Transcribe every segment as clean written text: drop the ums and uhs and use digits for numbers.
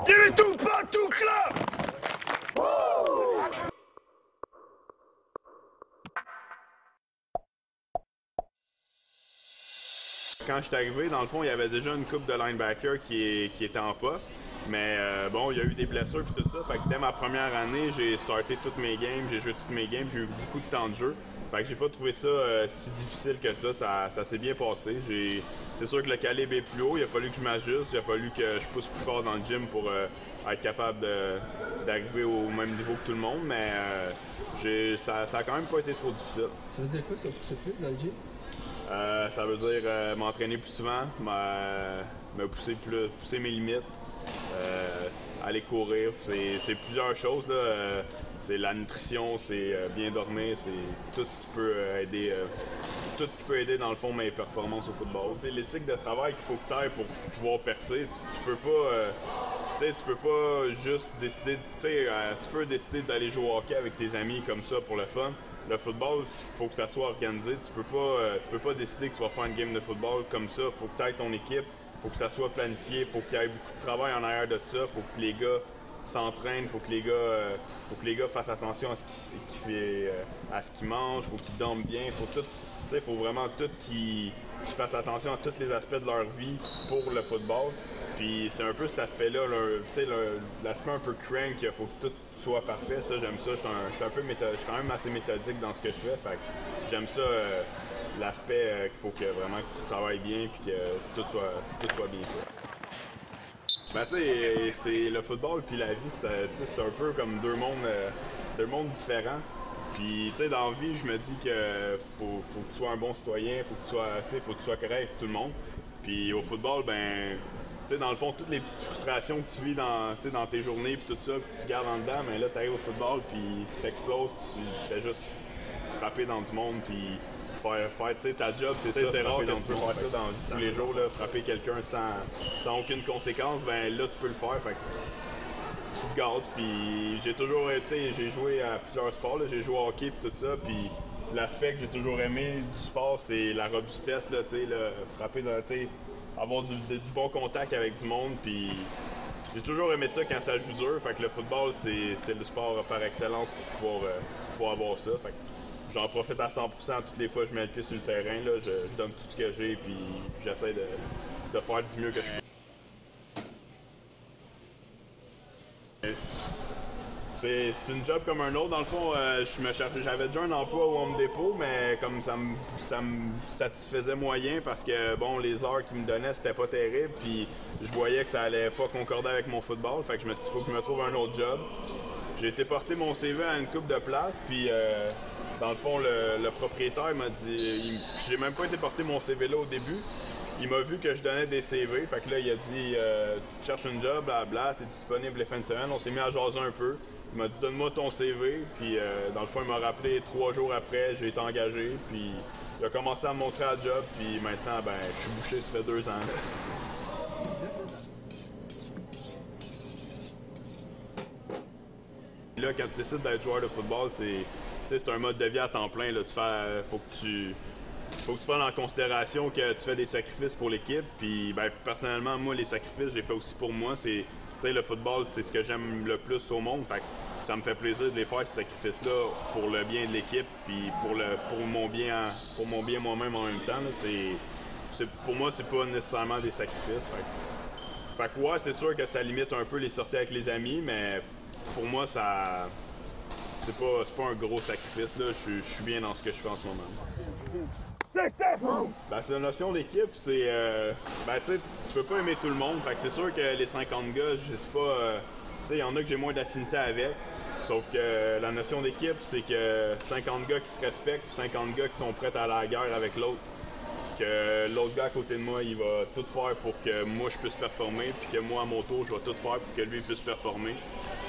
Give it to Batu Club! Quand je suis arrivé, dans le fond, il y avait déjà une couple de linebackers qui était en poste. Mais bon, il y a eu des blessures et tout ça. Fait que dès ma première année, j'ai starté toutes mes games, j'ai joué toutes mes games, j'ai eu beaucoup de temps de jeu. Fait que j'ai pas trouvé ça si difficile que ça. Ça s'est bien passé. C'est sûr que le calibre est plus haut, il a fallu que je m'ajuste, il a fallu que je pousse plus fort dans le gym pour être capable d'arriver au même niveau que tout le monde. Mais ça a quand même pas été trop difficile. Ça veut dire quoi, ça poussait plus dans le gym? Ça veut dire m'entraîner plus souvent, me pousser mes limites, aller courir. C'est plusieurs choses, là. C'est la nutrition, c'est bien dormir, c'est tout ce qui peut aider dans le fond mes performances au football. C'est l'éthique de travail qu'il faut que tu aies pour pouvoir percer. Tu peux pas juste décider, tu peux décider d'aller jouer au hockey avec tes amis comme ça pour le fun. Le football, il faut que ça soit organisé. Tu peux pas décider que tu vas faire une game de football comme ça. Il faut que tu aies ton équipe, il faut que ça soit planifié, il faut qu'il y ait beaucoup de travail en arrière de ça, il faut que les gars s'entraînent, il faut que les gars fassent attention à ce qu'ils mangent, il faut qu'ils dorment bien, il faut vraiment tout qu'ils fassent attention à tous les aspects de leur vie pour le football. Puis c'est un peu cet aspect-là, l'aspect un peu crank, il faut que tout soit parfait. Ça, j'aime ça. Je suis quand même assez méthodique dans ce que je fais. Fait que j'aime ça, l'aspect qu'il faut que vraiment que tu travailles bien puis que tout soit bien fait. Ben, tu sais, c'est le football puis la vie, c'est un peu comme deux mondes différents. Puis, tu sais, dans la vie, je me dis que faut que tu sois un bon citoyen, faut que tu sois correct avec tout le monde. Puis au football, ben, tu sais, dans le fond, toutes les petites frustrations que tu vis dans tes journées puis tout ça, que tu gardes en dedans, mais là, tu arrives au football puis tu exploses, tu fais juste frapper dans du monde puis faire ta job, c'est ça. C'est rare que tu peux faire ça dans tous les jours, là, frapper quelqu'un sans aucune conséquence, ben là, tu peux le faire. Fait que tu te gâtes, puis j'ai toujours été, j'ai joué à plusieurs sports, j'ai joué au hockey puis tout ça, puis l'aspect que j'ai toujours aimé du sport, c'est la robustesse, là, frapper dans, avoir du bon contact avec du monde, puis j'ai toujours aimé ça quand ça joue dur. Fait que le football, c'est le sport par excellence pour pouvoir avoir ça. Fait que j'en profite à 100% toutes les fois que je mets le pied sur le terrain. Là, je donne tout ce que j'ai, puis j'essaie de faire du mieux que je peux. C'est une job comme un autre. Dans le fond, j'avais déjà un emploi au Home Depot, mais comme ça me satisfaisait moyen parce que bon, les heures qu'ils me donnaient, c'était pas terrible. Puis je voyais que ça allait pas concorder avec mon football. Fait que je me suis dit, il faut que je me trouve un autre job. J'ai été porter mon CV à une couple de places, puis dans le fond, le propriétaire m'a dit, j'ai même pas été porter mon CV là au début. Il m'a vu que je donnais des CV, fait que là, il a dit tu cherches une job, blabla, t'es disponible les fins de semaine. On s'est mis à jaser un peu. Il m'a dit donne-moi ton CV, puis dans le fond, il m'a rappelé 3 jours après, j'ai été engagé, puis il a commencé à me montrer la job, puis maintenant, ben, je suis bouché, ça fait 2 ans. Là, quand tu décides d'être joueur de football, c'est un mode de vie à temps plein. Là. Faut que tu prennes en considération que tu fais des sacrifices pour l'équipe. Puis, ben, personnellement, moi, les sacrifices, je les fais aussi pour moi. Le football, c'est ce que j'aime le plus au monde. Fait que ça me fait plaisir de les faire, ces sacrifices-là, pour le bien de l'équipe, puis pour mon bien moi-même en même temps. Là, pour moi, c'est pas nécessairement des sacrifices. Fait que ouais, c'est sûr que ça limite un peu les sorties avec les amis, mais pour moi, ça c'est pas un gros sacrifice. Là. Je suis bien dans ce que je fais en ce moment. Ben, c'est la notion d'équipe, c'est ben, tu peux pas aimer tout le monde, fait que c'est sûr que les 50 gars, je sais pas, il y en a que j'ai moins d'affinité avec, sauf que la notion d'équipe, c'est que 50 gars qui se respectent, puis 50 gars qui sont prêts à aller à la guerre avec l'autre, que l'autre gars à côté de moi, il va tout faire pour que moi je puisse performer, puis que moi à mon tour, je vais tout faire pour que lui puisse performer.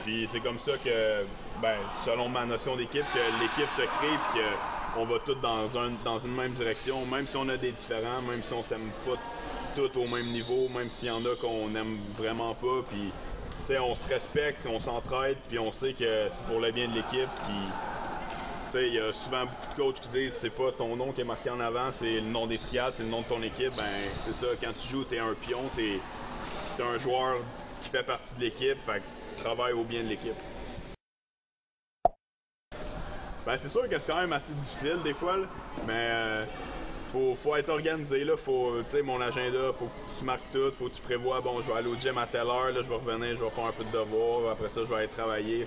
Puis c'est comme ça que, ben, selon ma notion d'équipe, que l'équipe se crée, puis que on va tous dans une même direction, même si on a des différends, même si on s'aime pas tous au même niveau, même s'il y en a qu'on aime vraiment pas, puis on se respecte, on s'entraide, puis on sait que c'est pour le bien de l'équipe. Puis il y a souvent beaucoup de coachs qui disent c'est pas ton nom qui est marqué en avant, c'est le nom des triades, c'est le nom de ton équipe. Ben c'est ça, quand tu joues, t'es un pion, t'es un joueur fait partie de l'équipe, fait que travaille au bien de l'équipe. Ben, c'est sûr que c'est quand même assez difficile des fois, là, mais faut être organisé. Là. Faut, mon agenda, faut que tu marques tout, faut que tu prévois, bon, je vais aller au gym à telle heure, là, je vais revenir, je vais faire un peu de devoir, après ça, je vais aller travailler.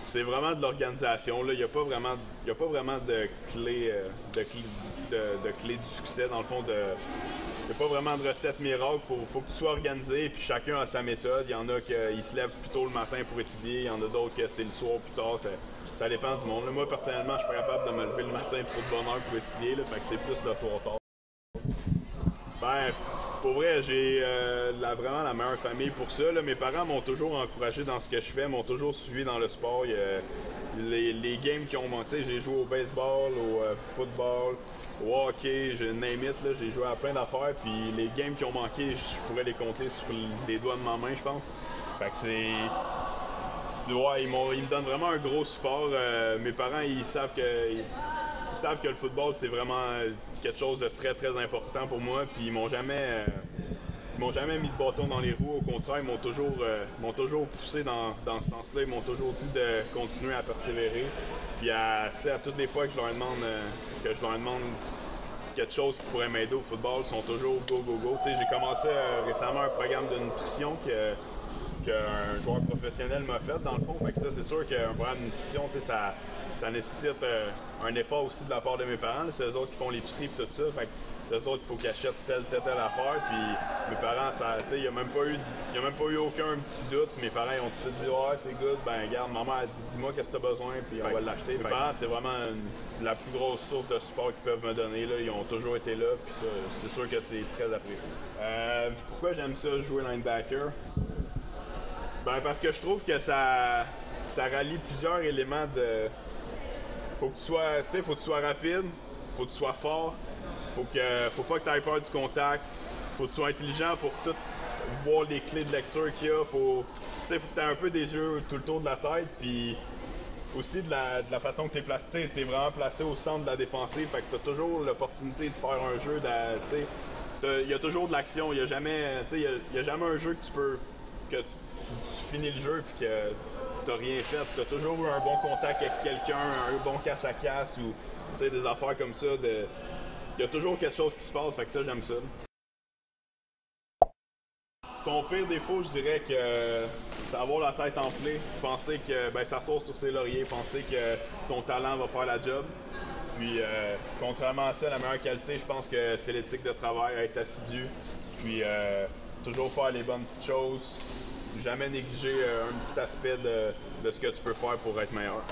C'est vraiment de l'organisation. Il n'y a pas vraiment de clé, de clé du succès. Dans le fond, il n'y a pas vraiment de recette miracle. Faut que tu sois organisé, puis chacun a sa méthode. Il y en a qui se lèvent plus tôt le matin pour étudier, il y en a d'autres que c'est le soir plus tard. Ça dépend du monde. Là, moi, personnellement, je suis pas capable de me lever le matin trop de bonne heure pour étudier, là, fait que c'est plus le soir tard. Ben, pour vrai, j'ai vraiment la meilleure famille pour ça. Là. Mes parents m'ont toujours encouragé dans ce que je fais, m'ont toujours suivi dans le sport. Les games qui ont monté, j'ai joué au baseball, au football, au hockey, j'ai name it, là, j'ai joué à plein d'affaires. Puis les games qui ont manqué, je pourrais les compter sur les doigts de ma main, je pense. Fait que ouais, ils me donnent vraiment un gros support. Mes parents, ils savent que le football, c'est vraiment quelque chose de très, très important pour moi. Puis ils m'ont jamais mis de bâton dans les roues. Au contraire, ils m'ont toujours poussé dans ce sens-là. Ils m'ont toujours dit de continuer à persévérer. Puis à toutes les fois que je leur demande quelque chose qui pourrait m'aider au football, ils sont toujours go, go, go. J'ai commencé récemment un programme de nutrition qu'un joueur professionnel m'a fait, dans le fond. Fait que ça, c'est sûr qu'un programme de nutrition, ça nécessite un effort aussi de la part de mes parents. C'est eux autres qui font l'épicerie et tout ça. Fait que c'est eux autres qu'il faut qu'ils achètent telle affaire. Puis mes parents, il n'y a même pas eu aucun petit doute. Mes parents, ils ont tout de suite dit « Ouais, c'est good. Ben, regarde, maman a dit « Dis-moi qu'est-ce que tu as besoin, puis on va l'acheter. » Mes parents, c'est vraiment la plus grosse source de support qu'ils peuvent me donner. Là. Ils ont toujours été là, puis ça, c'est sûr que c'est très apprécié. Pourquoi j'aime ça, jouer linebacker? Ben, parce que je trouve que ça rallie plusieurs éléments de... Faut que tu sois rapide, faut que tu sois fort, faut pas que tu aies peur du contact, faut que tu sois intelligent pour tout voir les clés de lecture qu'il y a, faut que tu aies un peu des yeux tout le tour de la tête, puis aussi de la façon que tu es placé, tu es vraiment placé au centre de la défensive, fait que tu as toujours l'opportunité de faire un jeu, il y a toujours de l'action, il n'y a jamais un jeu que tu finis le jeu puis que t'as rien fait. T'as toujours eu un bon contact avec quelqu'un, un bon casse-à-casse ou des affaires comme ça. Il y a toujours quelque chose qui se passe, fait que ça, j'aime ça. Son pire défaut, je dirais que c'est avoir la tête enflée, penser que ça sort sur ses lauriers, penser que ton talent va faire la job. Puis, contrairement à ça, la meilleure qualité, je pense que c'est l'éthique de travail, être assidu, puis toujours faire les bonnes petites choses. Jamais négliger un petit aspect de ce que tu peux faire pour être meilleur.